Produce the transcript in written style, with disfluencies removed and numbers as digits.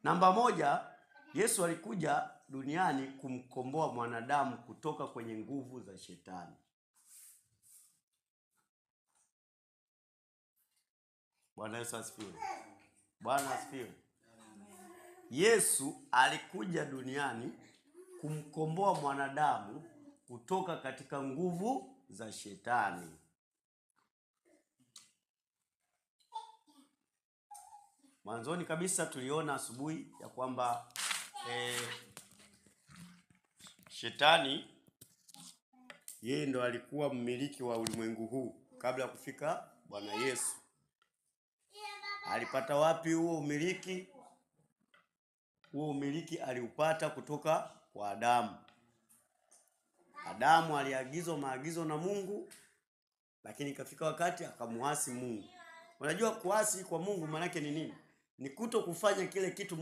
Namba moja, Yesu alikuja duniani kumkomboa mwanadamu kutoka kwenye nguvu za shetani. Bwana Yesu asifiwe. Bwana asifiwe. Yesu alikuja duniani kumkomboa mwanadamu kutoka katika nguvu za shetani. Mwanzoni kabisa tuliona asubuhi ya kwamba shetani yeye ndo alikuwa mmiliki wa ulimwengu huu kabla ya kufika Bwana Yesu. Alipata wapi huo umiliki? Huo umiliki aliupata kutoka kwa Adamu. Adamu aliagizwa maagizo na Mungu, lakini ikafika wakati akamuasi Mungu. Unajua kuasi kwa Mungu maana yake ni nini? Ni kuto kufanya kile kitu